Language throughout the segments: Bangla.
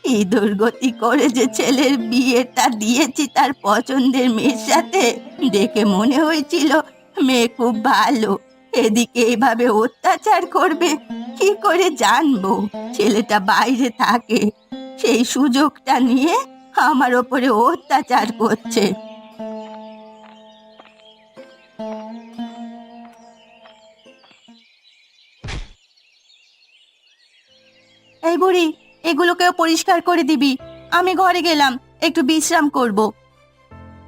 কি দুর্গতি করে যে ছেলের বিয়েটা দিয়েছি তার পছন্দের মেয়ের সাথে। দেখে মনে হয়েছিল মেয়ে খুব ভালো, এদিকে এভাবে অত্যাচার করবে। কি করে জানবো ছেলেটা বাইরে থাকে? সেই সুযোগটা নিয়ে আমার ওপরে অত্যাচার করছে। এই বুড়ি, এগুলোকেও পরিষ্কার করে দিবি। আমি ঘরে গেলাম, একটু বিশ্রাম করব।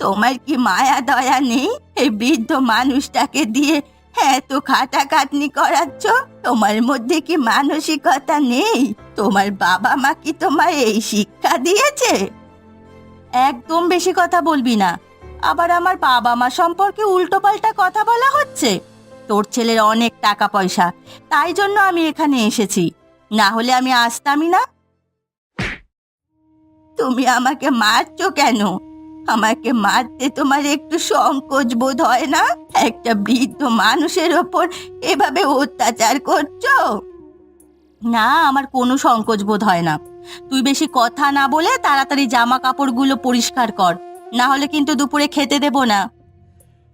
তোমার কি মায়া দয়া নেই এই বৃদ্ধ মানুষটাকে দিয়ে এত খাটাখাটনি করাচ্ছ? তোমার মধ্যে কি মানসিকতা নেই? তোমার বাবা মা কি তোমায় এই শিক্ষা দিয়েছে? একদম বেশি কথা বলবি না। আবার আমার বাবা মা সম্পর্কে উল্টোপাল্টা কথা বলা হচ্ছে। তোর ছেলের অনেক টাকা পয়সা, তাই জন্য আমি এখানে এসেছি, না হলে আমি আসতামই না। তুমি আমাকে মারছো কেন? আমাকে মারতে তোমার একটু সংকোচ বোধ হয় না? একটা বৃদ্ধ মানুষের ওপর এভাবে অত্যাচার করছো। না, আমার কোনো সংকোচ বোধ হয় না। তুই বেশি কথা না বলে তাড়াতাড়ি জামা কাপড়গুলো পরিষ্কার কর, না হলে কিন্তু দুপুরে খেতে দেব না।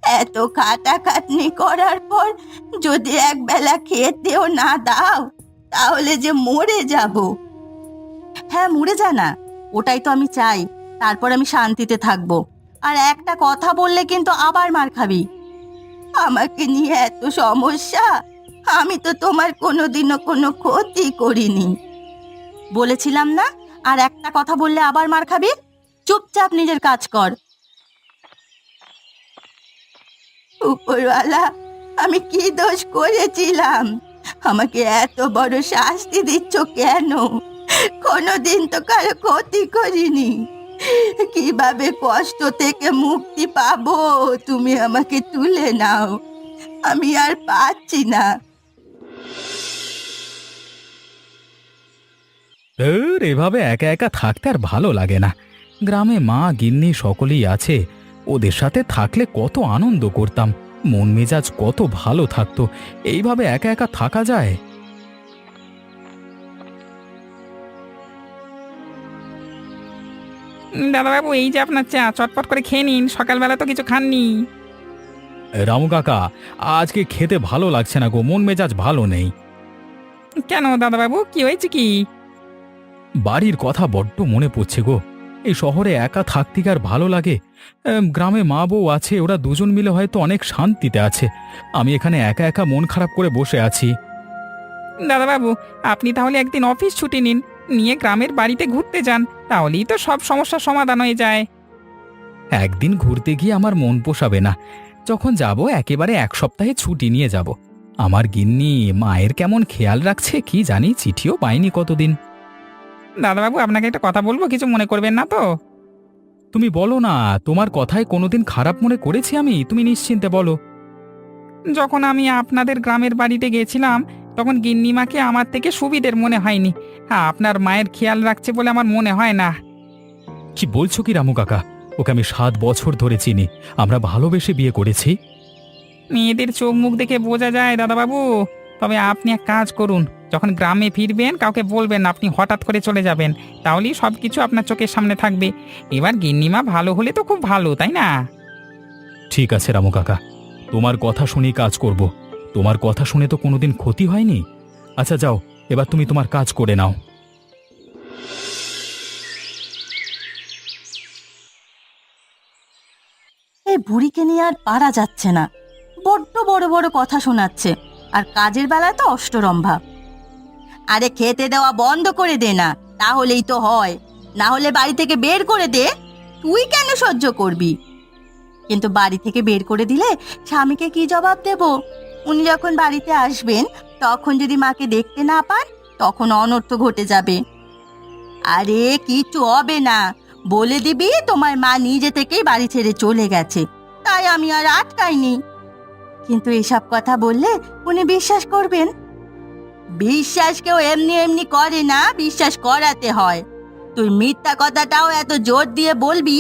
এত খাটাখাটনি করার পর যদি একবেলা খেতেও না দাও, তাহলে যে মরে যাব। হ্যাঁ, মরে যা না, ওটাই তো আমি চাই। তারপর আমি শান্তিতে থাকবো। আর একটা কথা বললে কিন্তু আবার মার খাবি। আমাকে নিয়ে এত সমস্যা? আমি তো তোমার কোনোদিনও কোনো ক্ষতি করিনি। বলেছিলাম না, আর একটা কথা বললে আবার মার খাবি। চুপচাপ নিজের কাজ কর। উপরওয়ালা, আমি কি দোষ করেছিলাম? আমাকে এত বড় শাস্তি দিচ্ছ কেন? কোনোদিন তো কারো ক্ষতি করিনি। কিভাবে কষ্ট থেকে মুক্তি পাবো? তুমি আমাকে তুলে নাও, আমি আর পাচ্ছি না। এভাবে একা একা থাকতে আর ভালো লাগে না। গ্রামে মা গিন্নি সকলেই আছে, ওদের সাথে থাকলে কত আনন্দ করতাম, মন মেজাজ কত ভালো থাকতো। এইভাবে একা একা থাকা যায়? দাদাবাবু, এই যে আপনার চা, চটপট করে খেয়ে নিন, সকালবেলা তো কিছু খাননি। রামু কাকা, আজকে খেতে ভালো লাগছে না গো, মন মেজাজ ভালো নেই। কেন দাদাবাবু, কি হয়েছে কি? বাড়ির কথা বড্ড মনে পড়ছে গো। এই শহরে একা থাকতে কি আর ভালো লাগে? গ্রামে মা বউ আছে, ওরা দুজন মিলে হয়তো অনেক শান্তিতে আছে। আমি এখানে একা একা মন খারাপ করে বসে আছি। দাদাবাবু, আপনি তাহলে একদিন অফিস ছুটি নিন, নিয়ে গ্রামের বাড়িতে ঘুরতে যান, তাহলেই তো সব সমস্যার সমাধান হয়ে যায়। একদিন ঘুরতে গিয়ে আমার মন পোষাবে না। যখন যাব একেবারে এক সপ্তাহে ছুটি নিয়ে যাব। আমার গিন্নি মায়ের কেমন খেয়াল রাখছে কি জানি, চিঠিও পাইনি কতদিন। দাদাবাবু, আপনাকে একটা কথা বলবো, কিছু মনে করবেন না তো? তুমি বলো না, তোমার কথায় কোনোদিন খারাপ মনে করেছি আমি? তুমি নিশ্চিন্তে বলো। যখন আমি আপনাদের গ্রামের বাড়িতে গেছিলাম, তখন গিন্নিমাকে আমার থেকে সুবিধের মনে হয়নি। হ্যাঁ, আপনার মায়ের খেয়াল রাখছে বলে আমার মনে হয় না। কি বলছো কি রামু কাকা? ওকে আমি 7 বছর ধরে চিনি, আমরা ভালোবেসে বিয়ে করেছি। মেয়েদের চোখ মুখ দেখে বোঝা যায় দাদাবাবু। তবে আপনি এক কাজ করুন, যখন গ্রামে ফিরবেন কাউকে বলবেন না, আপনি হঠাৎ করে চলে যাবেন, তাহলেই সব কিছু আপনার চোখের সামনে থাকবে। এবার গিন্নিমা ভালো হলে তো খুব ভালো, তাই না? ঠিক আছে রামু কাকা, তোমার কথা শুনেই কাজ করব। তোমার কথা শুনে তো কোনোদিন ক্ষতি হয়নি। আচ্ছা যাও, এবার তুমি তোমার কাজ করে নাও। এই বুড়িকে নিয়ে আর পারা যাচ্ছে না। বড্ড বড় বড় কথা শোনাচ্ছে, আর কাজের বেলায় তো অষ্টরম্ভা। আরে খেতে দেওয়া বন্ধ করে দে না, তাহলেই তো হয়। না হলে বাড়ি থেকে বের করে দে। তুই কেন সহ্য করবি? কিন্তু বাড়ি থেকে বের করে দিলে স্বামীকে কি জবাব দেব? উনি যখন বাড়িতে আসবেন, তখন যদি মাকে দেখতে না পান, তখন অনর্থ ঘটে যাবে। আরে কিচ্ছু হবে না, বলে দিবি তোমার মা নিজে থেকেই বাড়ি ছেড়ে চলে গেছে, তাই আমি আর আটকাইনি। কিন্তু এসব কথা বললে উনি বিশ্বাস করবেন? বিশ্বাস কেউ এমনি এমনি করে না, বিশ্বাস করাতে হয়। তুই মিথ্যা কথাটাও এত জোর দিয়ে বলবি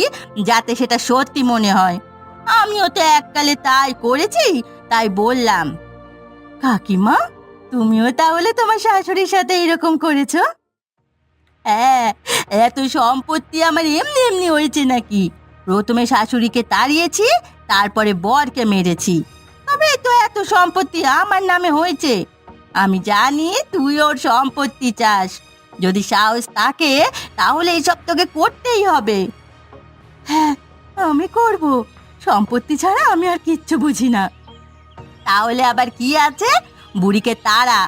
যাতে সেটা সত্যি মনে হয়। আমিও তো এককালে তাই করেছি, তাই বললাম। কাকিমা, তুমিও তাহলে তোমার শাশুড়ির সাথে এরকম করেছো? হ্যাঁ, এত সম্পত্তি আমার এমনি এমনি হয়েছে নাকি? প্রথমে শাশুড়িকে তাড়িয়েছি, তারপরে বরকে মেরেছি, তবেই তো এত সম্পত্তি আমার নামে হয়েছে। আমি জানি তুই ওর সম্পত্তি চাস। যদি সাহস থাকে তাহলে এইসব তোকে করতেই হবে। হ্যাঁ, আমি করব। সম্পত্তি ছাড়া আমি আর কিচ্ছু বুঝি না। তাহলে আবার কি আছে? বুড়িকে তাড়া,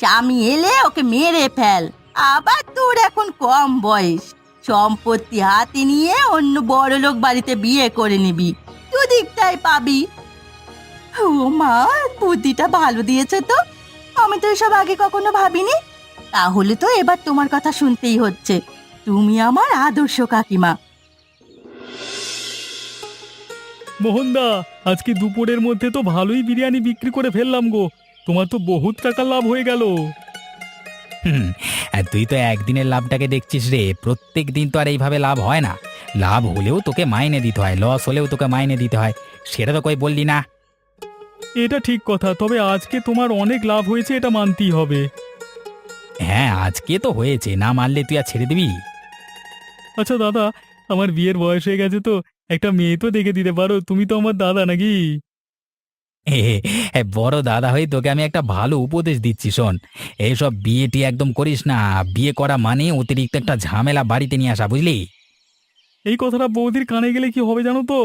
স্বামী এলে ওকে মেরে ফেল। আবার তোর এখন কম বয়স, সম্পত্তি হাতে নিয়ে অন্য বড়লোক বাড়িতে বিয়ে করে নিবি, দুদিকটাই পাবি। ও মা, বুদ্ধিটা ভালো দিয়েছে তো। আমি তো এসব আগে কখনো ভাবিনি। তাহলে তো এবার তোমার কথা শুনতেই হচ্ছে। তুমি আমার আদর্শ কাকিমা। মোহনদা, আজকে দুপুরের মধ্যে তো ভালোই বিরিয়ানি বিক্রি করে ফেললাম গো। তোমার তো বহুত টাকা লাভ হয়ে গেল। আর তুই তো একদিনের লাভটাকে দেখছিস রে, প্রত্যেক দিন তো আর এইভাবে লাভ হয় না। লাভ হলেও তোকে মাইনে দিতে হয়, লস হলেও তোকে মাইনে দিতে হয়, সেটা তো কই বললি না। এটা ঠিক কথা, তবে আজকে তোমার অনেক লাভ হয়েছে, এটা মানতেই হবে। হ্যাঁ, আজকে তো হয়েছে, না মানলে তুই আর ছেড়ে দিবি? আচ্ছা দাদা, আমার বিয়ের বয়স হয়ে গেছে তো, একটা মেয়ে তো দেখে দিতে পারো, তুমি তো আমার দাদা নাকি? বড় দাদা হয়ে তোকে আমি একটা ভালো উপদেশ দিচ্ছি, শোন। এইসব বিয়ে টিয়ে একদম করিস না। বিয়ে করা মানে অতিরিক্ত একটা ঝামেলা বাড়িতে নিয়ে আসা, বুঝলি? এই কথাটা বৌদির কানে গেলে কি হবে জানো তো?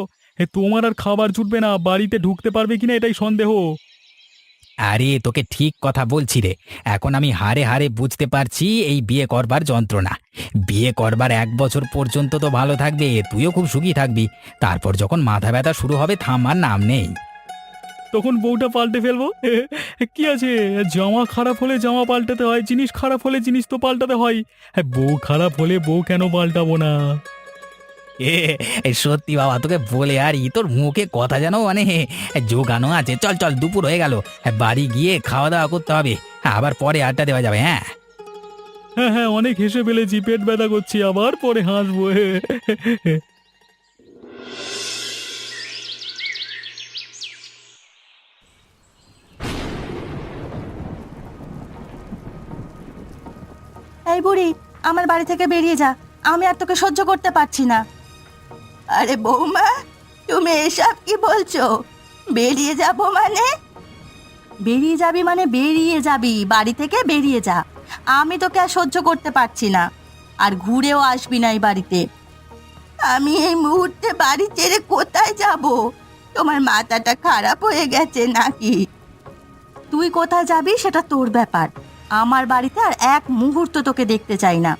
তোমার আর খাবার জুটবে না, বাড়িতে ঢুকতে পারবে কিনা এটাই সন্দেহ। আরে তোকে ঠিক কথা বলছি রে। এখন আমি হারে হারে বুঝতে পারছি এই বিয়ে করবার যন্ত্রণা। বিয়ে করবার 1 বছর পর্যন্ত তো ভালো থাকবে, তুইও খুব সুখী থাকবি। তারপর যখন মাথা ব্যথা শুরু হবে, থামার নাম নেই। তখন বউটা পাল্টে ফেলবো। কি আছে, জামা খারাপ হলে জামা পাল্টাতে হয়, জিনিস খারাপ হলে জিনিস তো পাল্টাতে হয়। বউ খারাপ হলে বউ কেন পাল্টাবো না? সত্যি বাবা, তোকে বলে আর তোর মুখে কথা যেন মানে জোগানো আছে। চল চল, দুপুর হয়ে গেল, বাড়ি গিয়ে খাওয়া দাওয়া করতে হবে, আবার পরে আড্ডা দেওয়া যাবে। হ্যাঁ হ্যাঁ হ্যাঁ, অনেক হেসে ফেলেছি, পেট ব্যথা করছি, আবার পরে হাসবো। এই বুড়ি, আমার বাড়ি থেকে বেরিয়ে যা। আমি আর তোকে সহ্য করতে পারছি না। আরে বৌমা, তুমি এসব কি বলছো? বেরিয়ে যাব মানে? বেরিয়ে যাবি মানে বেরিয়ে যাবি, বাড়ি থেকে বেরিয়ে যা। আমি তোকে আর সহ্য করতে পারছি না, আর ঘুরেও আসবি না এই বাড়িতে। আমি এই মুহূর্তে বাড়ি ছেড়ে কোথায় যাব? তোমার মাথাটা খারাপ হয়ে গেছে নাকি? তুই কোথায় যাবি সেটা তোর ব্যাপার। আমার বাড়িতে আর এক মুহূর্ত তোকে দেখতে চাই না।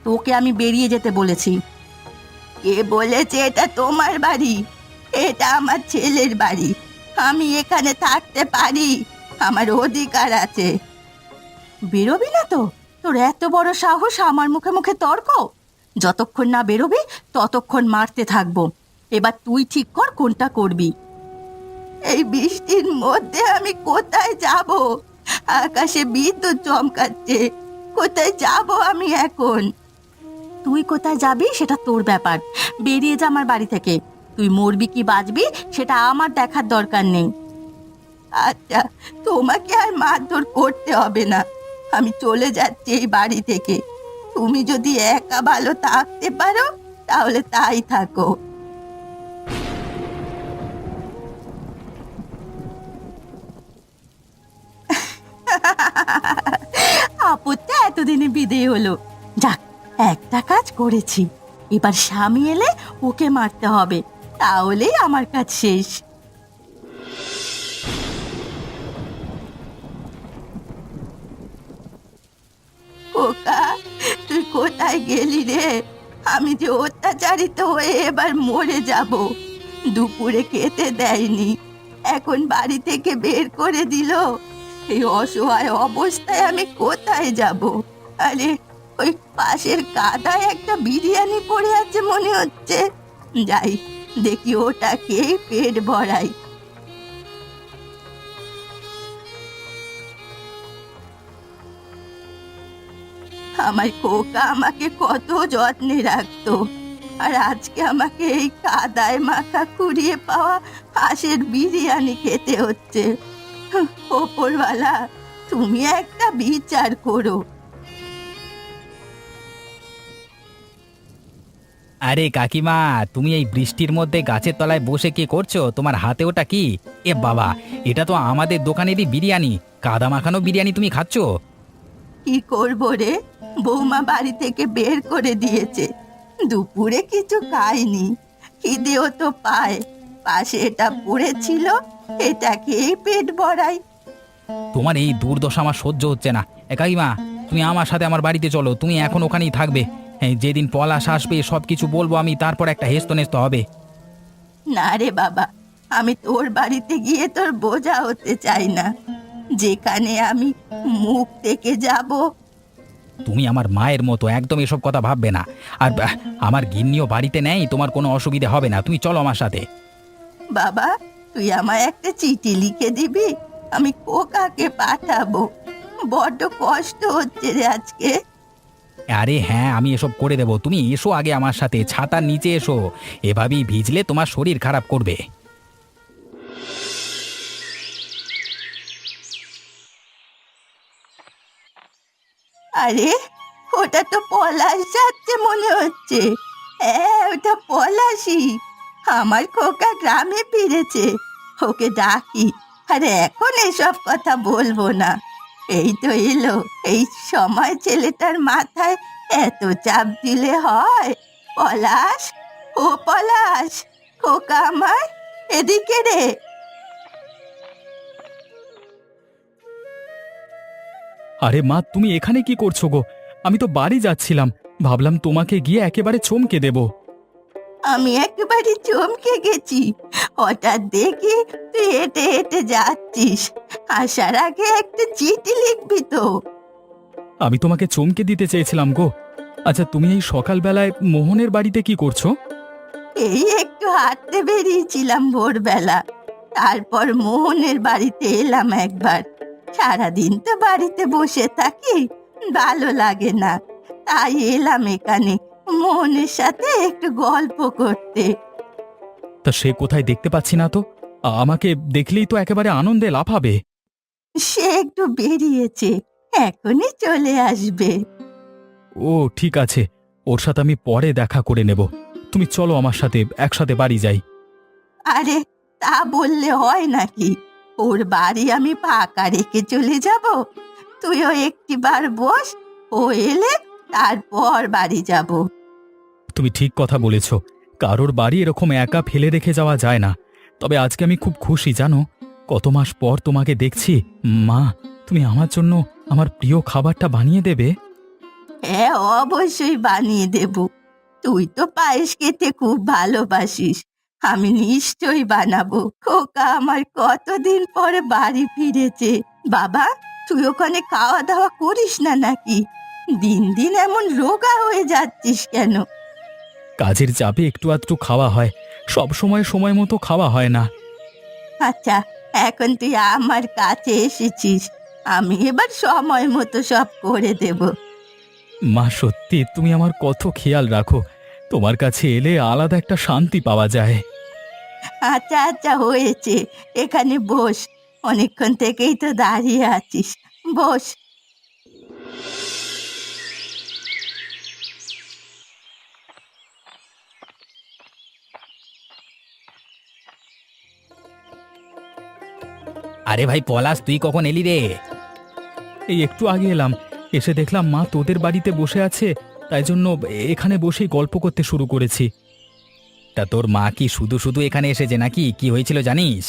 তোকে আমি বেরিয়ে যেতে বলেছি। কে বলেছে এটা তোমার বাড়ি? এটা আমার ছেলের বাড়ি। আমি এখানে থাকতে পারি, আমার অধিকার আছে। বেরোবি না তো? তোর এত বড় সাহস আমার মুখে মুখে তর্ক! যতক্ষণ না বেরোবি ততক্ষণ মারতে থাকবো। এবার তুই ঠিক কর কোনটা করবি। এই বৃষ্টির মধ্যে আমি কোথায় যাব? আকাশে বিদ্যুৎ চমকাচ্ছে, কোথায় যাব আমি এখন? তুই কোথায় যাবি সেটা তোর ব্যাপার। বেরিয়ে যা আমার বাড়ি থেকে। তুই মরবি কি বাঁচবি সেটা আমার দেখার দরকার নেই। আচ্ছা, তোমাকে আর মারধর করতে হবে না। আমি চলে যাচ্ছি এই বাড়ি থেকে। তুমি যদি একা ভালো থাকতে পারো তাহলে তাই থাকো। আপদটা এতদিনে বিদেয় হলো। যাক, একটা কাজ করেছি। এবার স্বামী এলে ওকে মারতে হবে, তাহলেই আমার কাজ শেষ। খোকা, তুই কোথায় গেলি রে? আমি যে অত্যাচারিত হয়ে এবার মরে যাব। দুপুরে খেতে দেয়নি, এখন বাড়ি থেকে বের করে দিল। এই অসহায় অবস্থায় আমি কোথায় যাব? আরে, ওই পাশের কাদায় একটা বিরিয়ানি পড়ে আছে মনে হচ্ছে। যাই, দেখি ওটা খেয়ে পেট ভরাই। আমার খোকা আমাকে কত যত্নে রাখতো, আর আজকে আমাকে এই কাদায় মাথা খুঁড়িয়ে পাওয়া হাঁসের বিরিয়ানি খেতে হচ্ছে। ওপরওয়ালা, তুমি একটা বিচার করো। আরে কাকিমা, তুমি এই বৃষ্টির মধ্যে গাছের তলায় বসে কি করছো? তোমার হাতে ওটা কি? এ বাবা, এটা তো আমাদের দোকানেরই বিরিয়ানি। কাদা মাখানো বিরিয়ানি তুমি খাচ্ছো? কি করবো রে, বৌমা বাড়ি থেকে বের করে দিয়েছে। দুপুরে কিছু খাইনি, খিদেও তো পায়। পাশে এটা পড়েছিল, এটা খেয়ে পেট ভরাই। তোমার এই দুর্দশা আমার সহ্য হচ্ছে না। এ কাকিমা, তুমি আমার সাথে আমার বাড়িতে চলো। তুমি এখন ওখানেই থাকবে। হ্যাঁ, যেদিন পলাশ আসবে সব কিছু বলবো আমি, তারপর একটা হেস্তনেস্ত হবে। না রে বাবা, আমি তোর বাড়িতে গিয়ে তোর বোঝা হতে চাই না। যেখানে আমি মুখ থেকে যাব। তুমি আমার মায়ের মতো, একদম এসব কথা ভাববে না। আর আমার গিন্নিও বাড়িতে নেই, তোমার কোনো অসুবিধা হবে না। তুমি চলো আমার সাথে। বাবা, তুই আমায় একটা চিঠি লিখে দিবি, আমি খোকাকে পাঠাবো। বড্ড কষ্ট হচ্ছে রে আজকে। আরে হ্যাঁ, আমি এসব করে দেবো। তুমি এসো আগে আমার সাথে, ছাতার নিচে এসো। এভাবেই ভিজলে তোমার শরীর খারাপ করবে। আরে, ওটা তো পলাশ যাচ্ছে মনে হচ্ছে। হ্যাঁ, ওটা পলাশই। আমার খোকা গ্রামে ফিরেছে, ওকে ডাকি। আরে এখন এসব কথা বলবো না। এই তো এলো। এই সময় ছেলেটার মাথায় এত চাপ দিলে হয়? পলাশ, ও পলাশ, খোকা আমার, এদিকে রে। আরে মা, তুমি এখানে কি করছো গো? আমি তো বাড়ি যাচ্ছিলাম, ভাবলাম তোমাকে গিয়ে একেবারে চমকে দেব। আমি একেবারে চমকে গেছি। হঠাৎ দেখি তুই হেঁটে হেঁটে যাচ্ছিস। আসার আগে একটা চিঠি লিখবি তো। আমি তোমাকে চমকে দিতে চেয়েছিলাম গো। আচ্ছা, তুমি এই সকালবেলায় মোহনের বাড়িতে কি করছো? এই একটু হাঁটতে বেরিয়েছিলাম ভোরবেলা, তারপর মোহনের বাড়িতে এলাম একবার। সারাদিন তো বাড়িতে বসে থাকি, ভালো লাগে না, তাই এলাম এখানে মোহনের সাথে একটু গল্প করতে। তা সে কোথায় দেখতে পাচ্ছি না তো। আমাকে দেখলেই তো একেবারে আনন্দে লাফাবে। সে একটু বেরিয়েছে, এখনই চলে আসবে। ও ঠিক আছে, ওর সাথে আমি পরে দেখা করে নেব। তুমি চলো আমার সাথে, একসাথে বাড়ি যাই। আরে, তা বললে হয় নাকি? ওর বাড়ি আমি ফাঁকা রেখে চলে যাব? তুইও একটিবার বস, ও এলে তারপর বাড়ি যাব। তুমি ঠিক কথা বলেছ, কারোর বাড়ি এরকম একা ফেলে রেখে যাওয়া যায় না। তবে আজকে আমি খুব খুশি জানো, কত মাস পর তোমাকে দেখছি। মা, তুমি আমার জন্য আমার প্রিয় খাবারটা বানিয়ে দেবে? হ্যাঁ, অবশ্যই বানিয়ে দেব। তুই তো পায়েস খেতে খুব ভালোবাসিস, আমি নিশ্চয়ই বানাবো। খোকা আমার কতদিন পরে বাড়ি ফিরেছে। বাবা, তুই ওখানে খাওয়া দাওয়া করিস না নাকি? দিন দিন এমন রোগা হয়ে যাচ্ছিস কেন? কাজের চাপে একটু আধটু খাওয়া হয়, সব সময় সময় মতো খাওয়া হয় না। আচ্ছা, এখন তুই আমার কাছে এসেছিস, আমি এবার সময় মতো সব করে দেব। মা সত্যি তুমি আমার কত খেয়াল রাখো, তোমার কাছে এলে আলাদা একটা শান্তি পাওয়া যায়। আচ্ছা আচ্ছা, হয়েছে, এখানে বস। অনেকক্ষণ থেকেই তো দাঁড়িয়ে আছিস, বস। আরে ভাই পলাশ, তুই কখন এলি রে? এই একটু আগে এলাম, এসে দেখলাম মা তোদের বাড়িতে বসে আছে, তাই জন্য এখানে বসেই গল্প করতে শুরু করেছি। তা তোর মা কি শুধু শুধু এখানে এসেছে নাকি? কি হয়েছিল জানিস?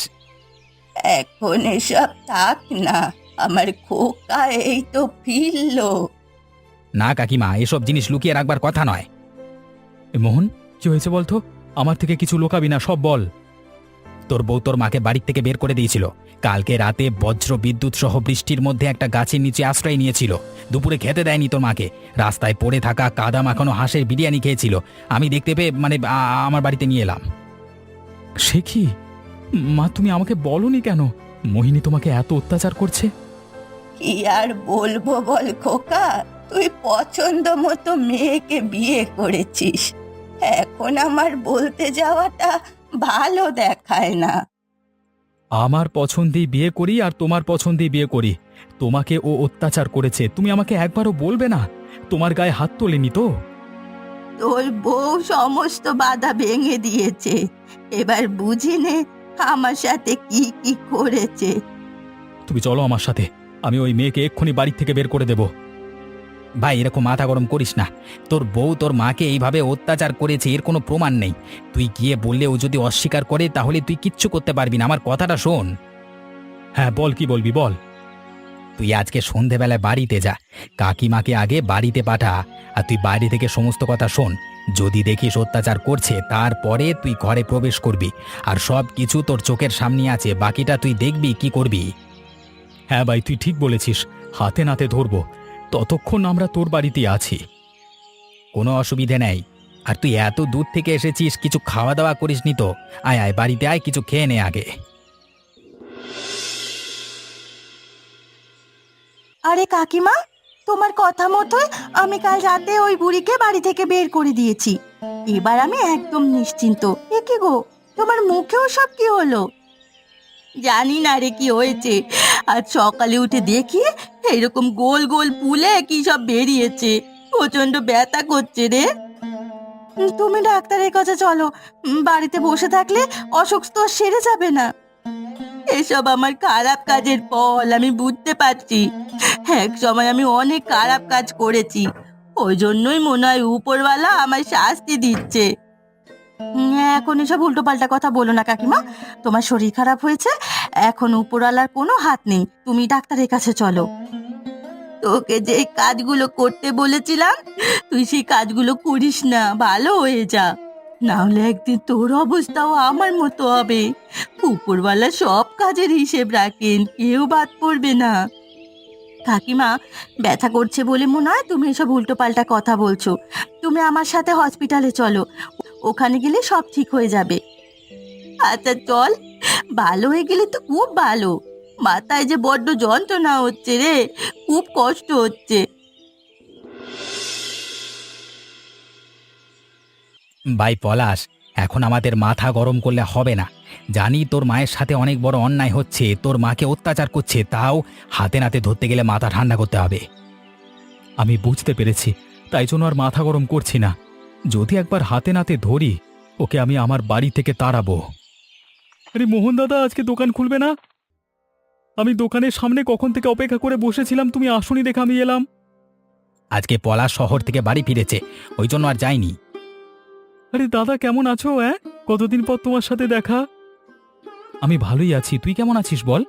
এখন এসব থাক না, আমার খোকা এই তো ফিরলো। না কাকিমা, এসব জিনিস লুকিয়ে রাখবার কথা নয়। মোহন, কি হয়েছে বলতো? আমার থেকে কিছু লোকাবি না, সব বল। তোর বউ তোর মাকে বাড়ি থেকে বের করে দিয়েছিল। কালকে রাতে বজ্র বিদ্যুৎ সহ বৃষ্টির মধ্যে একটা গাছের নিচে আশ্রয় নিয়েছিল। দুপুরে খেতে দেয়নি তোর মাকে, রাস্তায় পড়ে থাকা কাদা মাখানো হাঁসের বিরিয়ানি খেয়েছিল। আমি দেখতে পেয়ে আমার বাড়িতে নিয়ে এলাম। সে কি মা, তুমি আমাকে বলনি কেন? মোহিনী তোমাকে এত অত্যাচার করছে? কি আর বলবো বল খোকা, তুই পছন্দ মতো মেয়েকে বিয়ে করেছিস, এখন আমার বলতে যাওয়াটা ভালো দেখায় না। আমার পছন্দেই বিয়ে করি আর তোমার পছন্দেই বিয়ে করি। তোমাকে ও অত্যাচার করেছে, তুমি আমাকে একবারও বলবে না? তোমার গায়ে হাত তোলেনি তো? তোর বউ সমস্ত বাধা ভেঙে দিয়েছে। এবার বুঝি নে আমার সাথে কি কি করেছে। তুমি চলো আমার সাথে, আমি ওই মেয়েকে এক্ষুনি বাড়ি থেকে বের করে দেব। ভাই এরকম মাথা গরম করিস না। তোর বউ তোর মাকে এইভাবে অত্যাচার করেছে, এর কোনো প্রমাণ নেই। তুই গিয়ে বললে ও যদি অস্বীকার করে তাহলে তুই কিচ্ছু করতে পারবি না। আমার কথাটা শোন। হ্যাঁ বল, কি বলবি বল। তুই আজকে সন্ধেবেলায় বাড়িতে যা, কাকিমাকে আগে বাড়িতে পাঠা, আর তুই বাড়ি থেকে সমস্ত কথা শোন। যদি দেখিস অত্যাচার করছে তারপরে তুই ঘরে প্রবেশ করবি, আর সব কিছু তোর চোখের সামনে আছে, বাকিটা তুই দেখবি কি করবি। হ্যাঁ ভাই তুই ঠিক বলেছিস, হাতে নাতে ধরবো। ততক্ষণ আমরা তোর বাড়িতেই আছি, কোনো অসুবিধে নেই। আর তুই এত দূর থেকে এসেছিস, কিছু খাওয়া দাওয়া করিসনি তো? আয় আয় বাড়িতে আয়, কিছু খেয়ে নে আগে। আরে কাকিমা, তোমার কথা মতোই আমি কাল রাতে ওই বুড়িকে বাড়ি থেকে বের করে দিয়েছি। এবার আমি একদম নিশ্চিন্ত। এ কি গো, তোমার মুখেও সব কি হলো? জানি না রে কি হয়েছে, আজ সকালে উঠে দেখি এরকম গোল গোল ফুলে কি সব বেরিয়েছে। প্রচন্ড ব্যথা করছে রে। তুমি ডাক্তারের কাছে চলো, বাড়িতে বসে থাকলে অসুখ তো সেরে যাবে না। এসব আমার খারাপ কাজের ফল, আমি বুঝতে পারছি। এক সময় আমি অনেক খারাপ কাজ করেছি, ওই জন্যই মনে হয় উপরওয়ালা আমায় শাস্তি দিচ্ছে। এখন এসব উল্টোপাল্টা কথা বলো না কাকিমা। তোমার শরীর খারাপ হয়েছে, এখন উপরওয়ালার কোনো হাত নেই। তুমি ডাক্তারের কাছে চলো। তোকে যে কাজগুলো করতে বলেছিলাম তুই সেই কাজগুলো করিস না, ভালো হয়ে যা। না হলে একদিন তোর অবস্থাও আমার মতো হবে। উপরওয়ালা সব কাজের হিসেব রাখেন, কেউ বাদ পড়বে না। কাকিমা, ব্যথা করছে বলে মনে হয় তুমি এসব উল্টোপাল্টা কথা বলছো। তুমি আমার সাথে হসপিটালে চলো, ওখানে গেলে সব ঠিক হয়ে যাবে। আচ্ছা চল, ভালো হয়ে গেলে তো খুব ভালো। মাথায় যে বড্ড যন্ত্রণা হচ্ছে রে, খুব কষ্ট হচ্ছে। ভাই পলাশ, এখন আমাদের মাথা গরম করলে হবে না। জানি তোর মায়ের সাথে অনেক বড় অন্যায় হচ্ছে, তোর মাকে অত্যাচার করছে, তাও হাতে নাতে ধরতে গেলে মাথা ঠান্ডা করতে হবে। আমি বুঝতে পেরেছি, তাই জন্য আর মাথা গরম করছি না। যদি একবার হাতে নাতে ধরি, ওকে আমি আমার বাড়ি থেকে তাড়াবো। আরে মোহন দাদা, আজকে দোকান খুলবে না? আমি দোকানের সামনে কখন থেকে অপেক্ষা করে বসেছিলাম, তুমি আসুনি দেখে আমি এলাম। আজকে পলাশ শহর থেকে বাড়ি ফিরেছে, ওই জন্য আর যাইনি। আরে দাদা, কেমন আছো? কতদিন পর তোমার সাথে দেখা। আমি ভালোই আছি, তুই কেমন আছিস বল?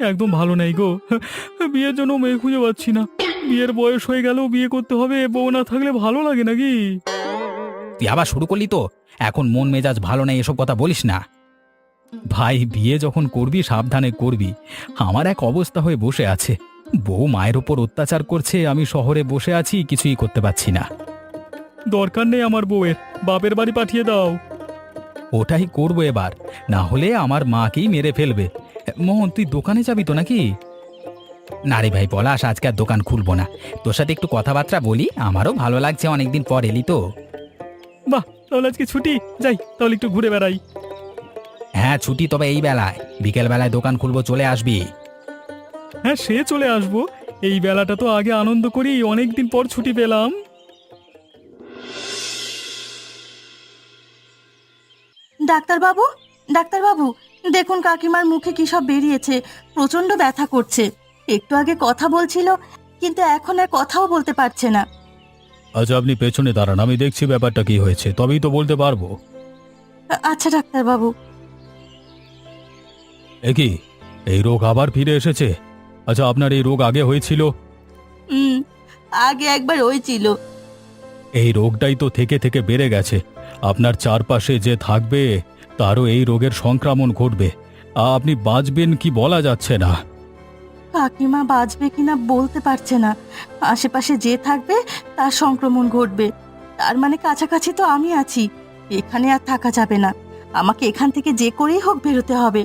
একদম ভালো নেই গো, বিয়ের জন্য মেয়ে খুঁজে পাচ্ছি না। বিয়ের বয়স হয়ে গেল, বিয়ে করতে হবে, বউ না থাকলে ভালো লাগে নাকি? তুই আবার শুরু করলি তো, এখন মন মেজাজ ভালো নেই, এসব কথা বলিস না। ভাই, বিয়ে যখন করবি সাবধানে করবি। আমার এক অবস্থা হয়ে বসে আছে, বউ মায়ের ওপর অত্যাচার করছে, আমি শহরে বসে আছি, কিছুই করতে পারছি না। দরকার নেই আমার বউয়ের, বাপের বাড়ি পাঠিয়ে দাও। ওটাই করবো এবার, না হলে আমার মাকেই মেরে ফেলবে। মোহন, তুই দোকানে যাবি তো নাকি? না রে ভাই পলাশ, আজকে আর দোকান খুলবো না। তোর সাথে একটু কথাবার্তা বলি, আমারও ভালো লাগছে, অনেকদিন পর এলি তো। বাহ, তাহলে আজকে ছুটি, যাই তাহলে একটু ঘুরে বেড়াই। হ্যাঁ ছুটি, তবে এই বেলায়, বিকেল বেলায় দোকান খুলবো, চলে আসবি। হ্যাঁ সে চলে আসবো, এই বেলাটা তো আগে আনন্দ করি, অনেকদিন পর ছুটি পেলাম। ডাক্তারবাবু, ডাক্তারবাবু, দেখুন কাকিমার মুখে কি সব বেরিয়েছে, প্রচন্ড ব্যথা করছে। একটু আগে কথা বলছিল, কিন্তু এখন আর কথাও বলতে পারছে না। আচ্ছা আপনি পেছনে দাঁড়ান, আমি দেখছি ব্যাপারটা কি হয়েছে, তবেই তো বলতে পারবো। আচ্ছা ডাক্তারবাবু। কি, এই রোগ আবার ফিরে এসেছে? আচ্ছা আপনার এই রোগ আগে হয়েছিল? হুম, আগে একবার হয়েছিল। এই রোগটাই তো থেকে থেকে বেড়ে গেছে। আপনার চারপাশে যে থাকবে তারও এই রোগের সংক্রমণ ঘটবে। আপনি বাঁচবেন কি বলা যাচ্ছে না। কাকিমা বাঁচবে কিনা বলতে পারছে না, আশেপাশে যে থাকবে তার সংক্রমণ ঘটবে। তার মানে কাছাকাছি তো আমি আছি, এখানে আর থাকা যাবে না। আমাকে এখান থেকে যে করেই হোক বেরোতে হবে।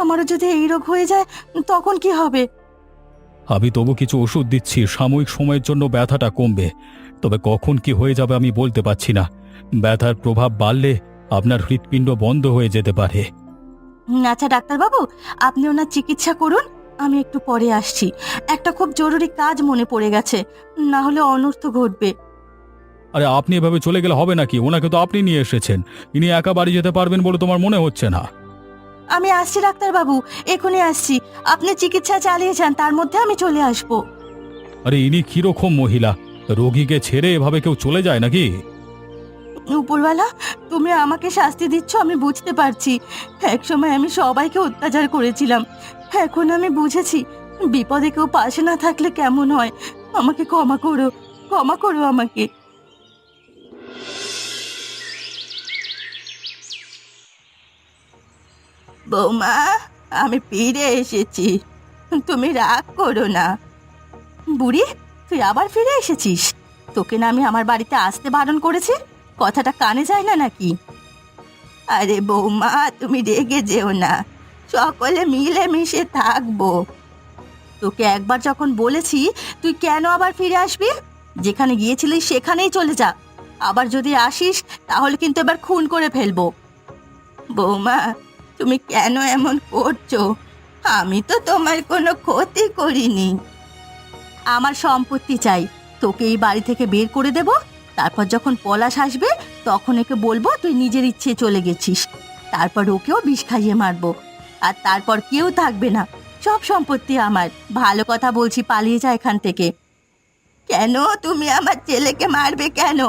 আমারও যদি এই রোগ হয়ে যায় তখন কি হবে? আমি তবু কিছু ওষুধ দিচ্ছি, সাময়িক সময়ের জন্য ব্যথাটা কমবে, তবে কখন কি হয়ে যাবে আমি বলতে পারছি না। ব্যথার প্রভাব বাড়লে আপনার হৃৎপিণ্ড বন্ধ হয়ে যেতে পারে। আচ্ছা ডাক্তারবাবু, আপনি ওনার চিকিৎসা করুন, আমি একটু পরে আসছি। একটা খুব জরুরি কাজ মনে পড়ে গেছে, না হলে অনর্থ ঘটবে। আরে আপনি এভাবে চলে গেলে হবে নাকি? ওনাকে তো আপনি নিয়ে এসেছেন। ইনি একা বাড়ি যেতে পারবেন বলে তোমার মনে হচ্ছে না। আমি আসছি ডাক্তারবাবু, এখনই আসছি। আপনি চিকিৎসা চালিয়ে যান, তার মধ্যে আমি চলে আসবো। আরে ইনি কিরকম মহিলা? রোগীকে ছেড়ে এভাবে কেউ চলে যায় নাকি? উপরওয়ালা, তুমি আমাকে শাস্তি দিচ্ছ আমি বুঝতে পারছি। একসময় আমি সবাইকে অত্যাচার করেছিলাম, এখন আমি বুঝেছি বিপদে কেউ পাশে না থাকলে কেমন হয়। আমাকে ক্ষমা করো, ক্ষমা করো আমাকে। বৌমা, আমি ফিরে এসেছি, তুমি রাগ করো না। বুড়ি, তুই আবার ফিরে এসেছিস? তোকে না আমি আমার বাড়িতে আসতে বারণ করেছি? কথাটা কানে যায় না নাকি? আরে বৌমা, তুমি রেগে যেও না, সকলে মিলে মিশে থাকবো। তোকে একবার যখন বলেছি তুই কেন আবার ফিরে আসবি? যেখানে গিয়েছিলিস সেখানেই চলে যা। আবার যদি আসিস তাহলে কিন্তু এবার খুন করে ফেলবো। বৌমা, তুমি কেন এমন করছো? আমি তো তোমার কোনো ক্ষতি করিনি। আমার সম্পত্তি চাই, তোকে এই বাড়ি থেকে বের করে দেব। তারপর যখন পলাশ আসবে তখন একে বলবো তুই নিজের ইচ্ছে চলে গেছিস। তারপর ওকেও বিষ খাইয়ে মারবো, আর তারপর কেউ থাকবে না। সব সম্পত্তি আমার। ভালো কথা বলছি, পালিয়ে যা এখান থেকে। কেন তুমি আমার ছেলেকে মারবে কেন?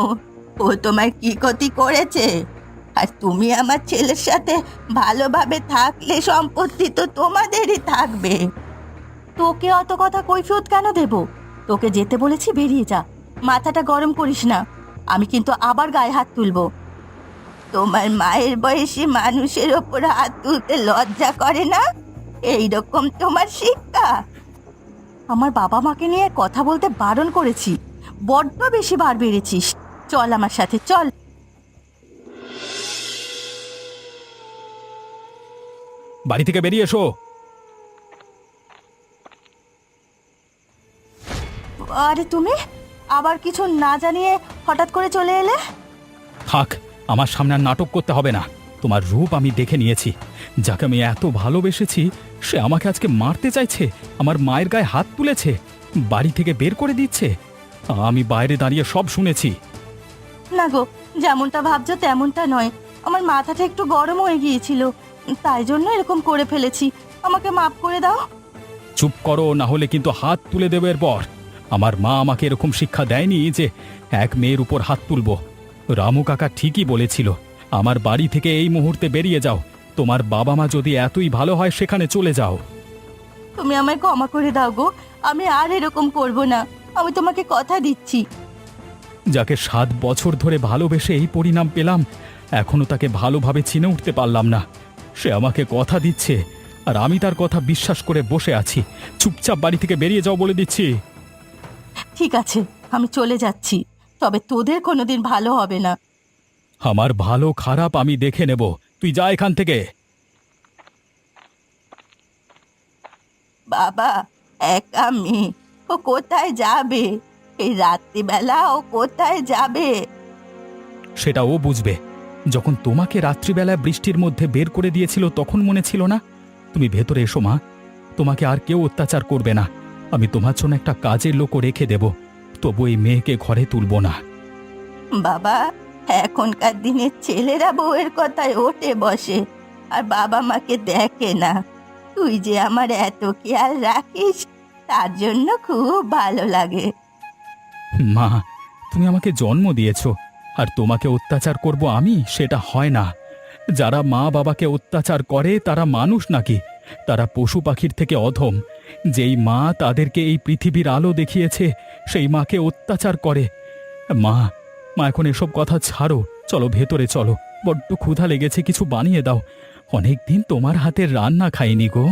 ও তোমার কি ক্ষতি করেছে? আর তুমি আমার ছেলের সাথে ভালোভাবে থাকলে সম্পত্তি তো তোমাদেরই থাকবে। তোকে অত কথা কৈফিয়ত কেন দেব? তোকে যেতে বলেছি, বেরিয়ে যা। মাথাটা গরম করিস না, আমি কিন্তু আবার গায়ে হাত তুলবো। তোমার মায়ের বয়সী মানুষের ওপর হাত তুলতে লজ্জা করে না? এইরকম তোমার শিক্ষা? আমার বাবা মাকে নিয়ে কথা বলতে বারণ করেছি, বড্ড বেশি বার বেড়েছিস। চল আমার সাথে, চল। বাড়ি থেকে বেরিয়ে এসো। আরে তুমি আবার কিছু না জানিয়ে হঠাৎ করে চলে এলে? থাক, আমার সামনে আর নাটক করতে হবে না। তোমার রূপ আমি দেখে নিয়েছি। যাকে আমি এত ভালোবেসেছি সে আমাকে আজকে মারতে চাইছে, আমার মায়ের গায়ে হাত তুলেছে, বাড়ি থেকে বের করে দিচ্ছে। আমি বাইরে দাঁড়িয়ে সব শুনেছি। না গো, যেমনটা ভাবছো তেমনটা নয়। আমার মাথাটা একটু গরম হয়ে গিয়েছিল, তাই জন্য এরকম করে ফেলেছি। আমাকে মাফ করে দাও। চুপ করো, না হলে কিন্তু হাত তুলে দেবে এরপর। আমার মা আমাকে এরকম শিক্ষা দেয়নি যে এক মেয়ের উপর হাত তুলবো। রামু কাকা ঠিকই বলেছিল, আমার বাড়ি থেকে এই মুহূর্তে বেরিয়ে যাও। তোমার বাবা মা যদি এতই ভালো হয় সেখানে চলে যাও। তুমি আমায় ক্ষমা করে দাও গো, আমি আর এরকম করব না। আমি তোমাকে কথা দিচ্ছি। যাকে 7 বছর ধরে ভালোবেসে এই পরিণাম পেলাম, এখনো তাকে ভালোভাবে চিনে উঠতে পারলাম না। সে আমাকে কথা দিচ্ছে আর আমি তার কথা বিশ্বাস করে বসে আছি। চুপচাপ বাড়ি থেকে বেরিয়ে যাও বলে দিচ্ছি। ঠিক আছে, আমি চলে যাচ্ছি, তবে তোদের কোনোদিন ভালো হবে না। আমার ভালো খারাপ আমি দেখে নেব, তুই যা এখান থেকে। বাবা, একা মেয়ে, ও কোথায় যাবে? এই রাত্রিবেলা ও কোথায় যাবে? সেটা ও বুঝবে। যখন তোমাকে রাত্রিবেলায় বৃষ্টির মধ্যে বের করে দিয়েছিল তখন মনে ছিল না? তুমি ভেতরে এসো মা, তোমাকে আর কেউ অত্যাচার করবে না। আমি তোমার জন্য একটা কাজের লোকও রেখে দেব, তবু এই মেয়েকে ঘরে তুলব না। বাবা, এখনকার দিনের ছেলেরা বউয়ের কথায় ওঠে বসে আর বাবা মাকে দেখে না। তুই যে আমার এত খেয়াল রাখিস তার জন্য খুব ভালো লাগে। মা, তুমি আমাকে জন্ম দিয়েছ, আর তোমাকে অত্যাচার করব আমি, সেটা হয় না। যারা মা বাবাকে অত্যাচার করে তারা মানুষ নাকি? তারা পশু পাখির থেকে অধম। যেই মা তাদেরকে এই পৃথিবীর আলো দেখিয়েছে সেই মাকে অত্যাচার করে। মা, মা এখন এসব কথা ছাড়ো, চলো ভেতরে চলো। বড্ড ক্ষুধা লেগেছে, কিছু বানিয়ে দাও। অনেক দিন তোমার হাতের রান্না খাইনি গো।